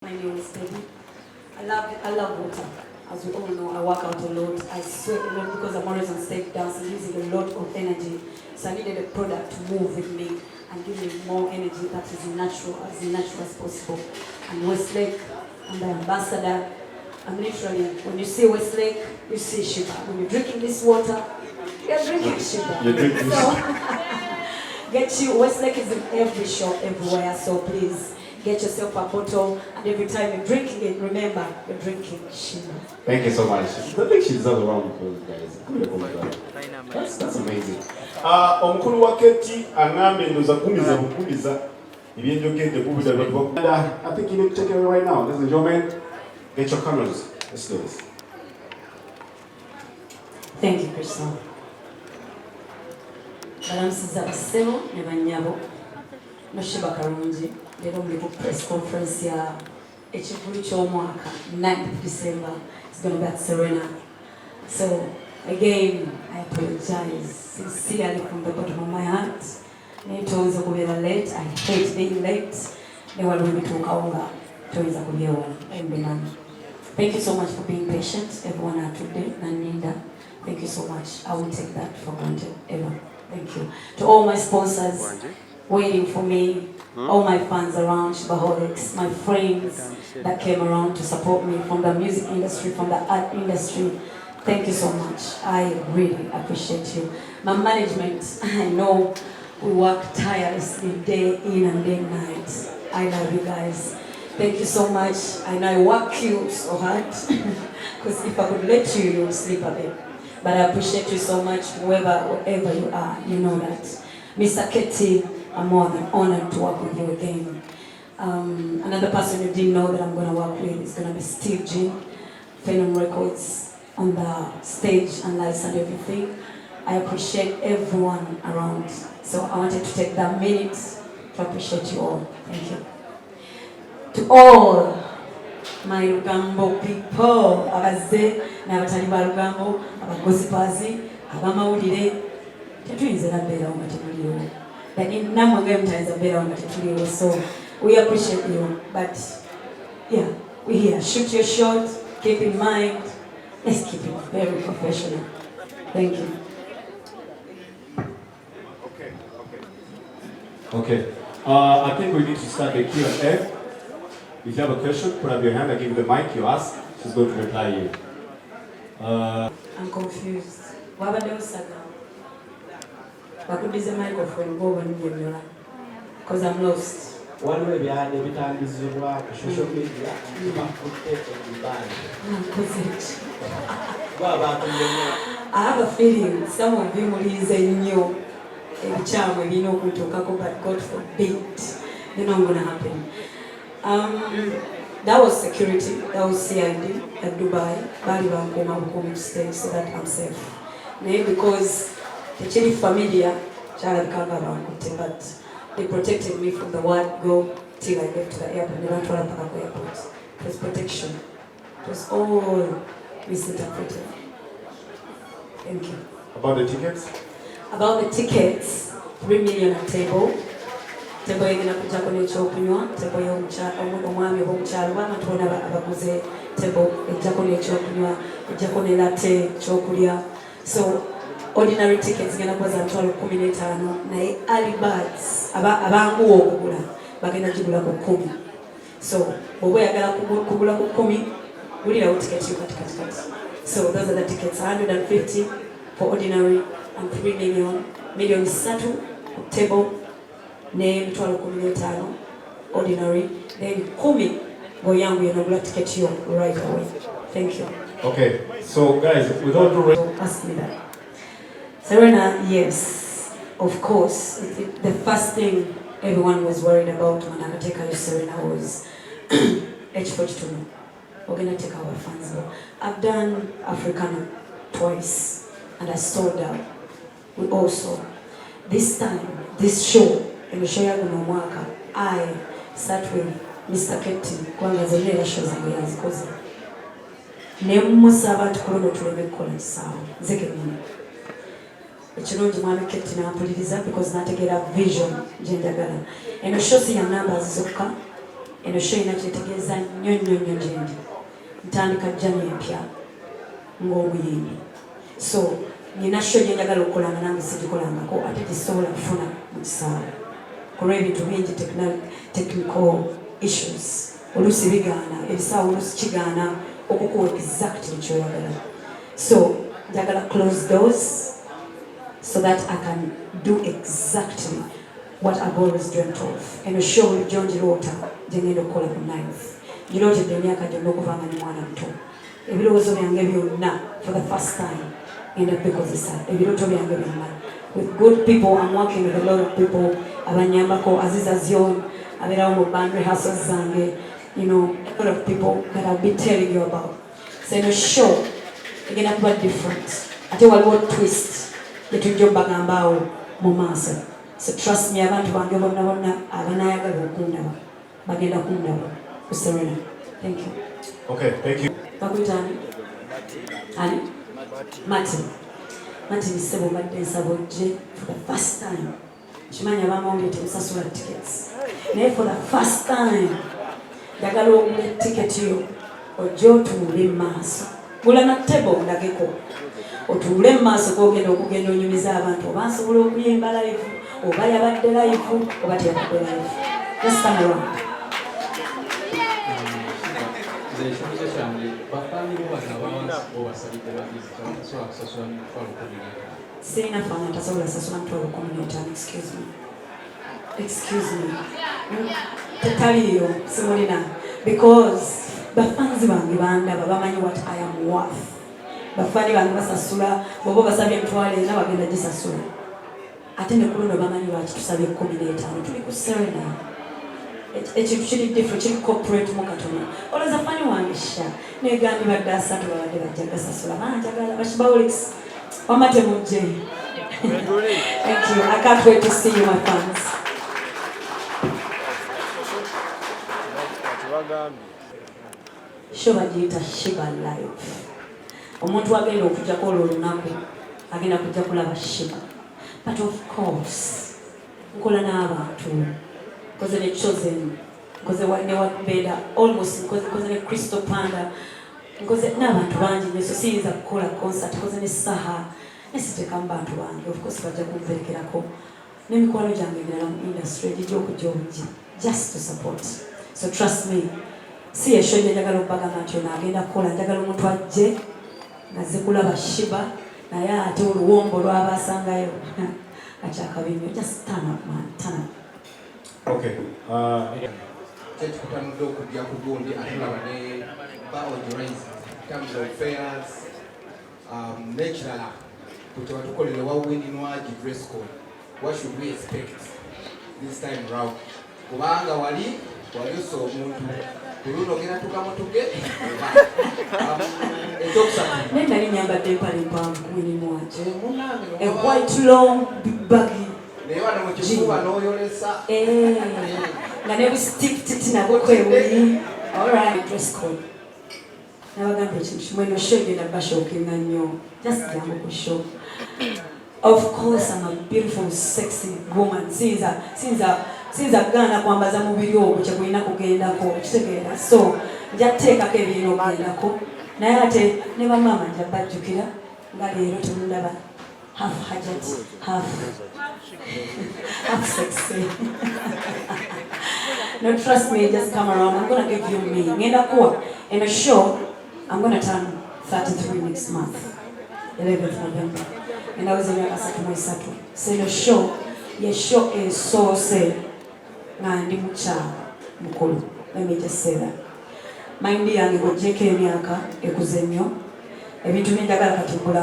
My name is Debbie. I love water. As we all know, I work out a lot. I sweat a lot because I'm always on stage dancing, using a lot of energy. So I needed a product to move with me and give me more energy that is natural as possible. And Westlake, I'm the ambassador. I'm literally, when you see Westlake, you see Sheebah. When you're drinking this water, you're drinking Sheebah. You're drinking Get you, Westlake is in every shop, everywhere, so please get yourself a bottle, and every time you're drinking it, remember, you're drinking Sheebah. Thank you so much. I think she deserves a round of applause, guys. That's amazing. Omukulu wa Keti angambe ndoza kumiza ibyenjogedde kubida lwa. And I think you need to take it right now. Ladies and gentlemen, get your cameras. Let's do this. Thank you, Crystal. Balamusiza basebo ne bannyabo no Sheebah Karungi leero muli ku press conference ya ekivulu ky'omwaka 9th December. It's going to be at Serena. So again, I apologize sincerely from the bottom of my heart. Netoza kubeera late. I hate being late. Newala bituukawo nga toyinza kubyewala. Thank you so much for being patient, everyone out today. Naninda, thank you so much. I won't take that for granted ever. Thank you. To all my sponsors waiting for me, all my fans around, Sheebaholics, my friends that came around to support me from the music industry, from the art industry. Thank you so much. I really appreciate you. My management, I know we work tirelessly day in and day night. I love you guys. Thank you so much. I know I work you so hard because if I could let you, you would sleep a bit. But I appreciate you so much, wherever you are, you know that. Mr. Keti, I'm more than honored to work with you again. Another person you didn't know that I'm going to work with is going to be Steve Jean, Phenom Records, on the stage and lights and everything. I appreciate everyone around. So I wanted to take that minute to appreciate you all. Thank you. To all my Lugambo people, abaze n'abatali ba Lugambo, abagosipazi, abamawulire, tetuyinza nabeerawo nga tetuliwo. Namwe mutayinza beerawo nga tetuliwo. So we appreciate you, but yeah, we're here. Shoot your shot, keep in mind, let's keep it very professional. Thank you. Okay. I think we need to start the Q&A. If you have a question, put up your hand. I give you the mic. You ask. She's going to reply you. I'm confused. Wabadde osaga. Bakuddize microphone bw'oba nnyonnyola. Because I'm lost. Waliwo ebyalo ebitangizibwa ku social media bibakutte ebibanja. I have a feeling some of you mulize nnyo ebikyamu ebirina okutuukako, but God forbid. You know what's going to happen. That was security, that was CID at Dubai. Bali bankoma bukomi to stay so that I'm safe. Naye because tekiri familiar, kyalabikanga bankutte, but they protected me from the word go till I get to the airport. They don't want to pack airport. It was protection. It was all misinterpreted. Thank you. About the tickets? About the tickets, 3 million a table. Tebo yegena kujjako n'ekyokunywa, tebo y'omwami w'omukyalo bama tubona abaguze tebo ejjako n'ekyokunywa, ejjako ne latte ekyokulya. So ordinary tickets genda kuba za $15,000, naye early birds abanguwa okugula bagenda gigula ku 10. So bw'oba oyagala kugula ku 10, gulirawo tiketi yo kati. So those are the tickets, 150 for ordinary and 3 million, million 3 ku table. Ne $15,000 ordinary, then 10 goyangu yonagula ticket yo right away. Thank you. Okay, so guys, without the ask me that. Serena, yes, of course. The first thing everyone was worried about when I take her Serena was H42. We're gonna take our fans. I've done Africana twice and I sold out. We also this time, this show. In the show mwaka, I sat with Mr. Keti kwanga zonna show zange yazikoze. Ne musaba tukolona tuleme kukola kisaawe. Nze kennyini. Ekirungi mwami Keti n'ampuliriza because nategeera vision gye njagala. Eno show si ya numbers zokka. eno show ina kyetegeeza nnyo gyendi ntandika jjani empya ng'omuyimbi so nina show gye njagala okukolanga nange sigikolangako ate gisobola kufuna mu kisaawe kulwa ebintu bingi technical issues oluusi bigaana ebisaawe oluusi kigaana okukuwa exactly kyoyagala so njagala close doors so that I can do exactly what I've always dreamt of. And show with John Girota, Jengendo Kola from 9th. Girota Deniaka Jonokova and Mwanamto. If it was only gave you na for the first time in the because it's sad. If you don't tell me I'm giving man. With good people, I'm working with a lot of people. Abanyambako, Aziz Azion, Abiramo band rehearsals Zange, you know, a lot of people that I'll be telling you about. So in a show, again, I'm quite different. I tell you what twist. Between Joe Bagambao, Momasa. So trust me, abantu bange bonna abanayagala okundaba bagenda kundaba ku Serena. Thank you. Okay, thank you. Bakutani? Ani? Martin isebo badde nsaba ojje for the first time. Kimanyi abamawulire temusasula tickets. Naye for the first time njagala ogule ticket yo ojje otuule maaso. Gula na table ndageko. Otuule maaso gogenda okugenda onyumiza abantu oba nsobola okuyimba live oba yabadde live oba teyabadde live. Just come around. Serena fana tasobola sasula mutwalo 15. Excuse me. Tetaliyo simulina because bafanzi bange bandaba bamanyi what I am worth. Bafani bange basasula bobo basabye mtwale na bagenda gisasula. Ate ne kuno bamanyi lwaki tusabye 15 tuli ku Serena. Ekintu kiri different kiri corporate mu katono. Oloza fani wange sha ne gandi badde asatu babadde bajja gasasula njagala bashibawulix wamate mujje. Thank you. I can't wait to see you, my fans. Show bagiyita Sheebah live. Omuntu agenda okujjako olwo olunaku agenda kujja kulaba Sheebah. But of course nkola n'abantu nkoze ne Chosen nkoze ne Wakbeda almost nkoze ne Crystal Panda nkoze n'abantu bangi nyo so siyinza kukola concert nkoze ne Saha nesiteeka mu bantu bange of course bajja kumperekerako n'emikwano gyange emirala mu industry gijja okujja obujji just to support. So trust me, si esho njagala okubagamba nti ono agenda kukola njagala omuntu ajje ngazze kulaba Sheebah naye ate oluwombo lwabasangayo akyakabinyo. Just turn up, man, turn up. Okay. Tutanudde okujja ku gundi ate ne organize in terms of fairs n'ekirala kutya batukolere wawinninwagi dress code. What should we expect this time round? Kubanga wali oso omuntu kuluno gena tukamutuge nali nyambadde empale mpanvu winninwagi a white long baggy naye wano mu kifuba n'oyolesa nga ne busitiptiti nabwo kwewuli. Alright, dress code. Nabagamba ekintu kimwe no show genda bashookinga nnyo. Just jangu ku show. Of course, I'm a beautiful, sexy woman. Sinza gana kwambaza mubiri ogwo kye kulina kugendako kitegeera. So njateekako ebirina okugendako naye ate ne bamama nja bajjukira nga leero temundaba half hajat half sexy. No, trust me, just come around. I'm going to give you me. Ngenda kuwa in a show, I'm going to turn 33 next month, 11th November. And I was in Yakasaki Moisatu. So the show, your show is so say, Nandi Mucha Mukulu. Let me just say that. Mind the young, JK Miaka, Ekuzenyo, every to me, Dagara Katibula.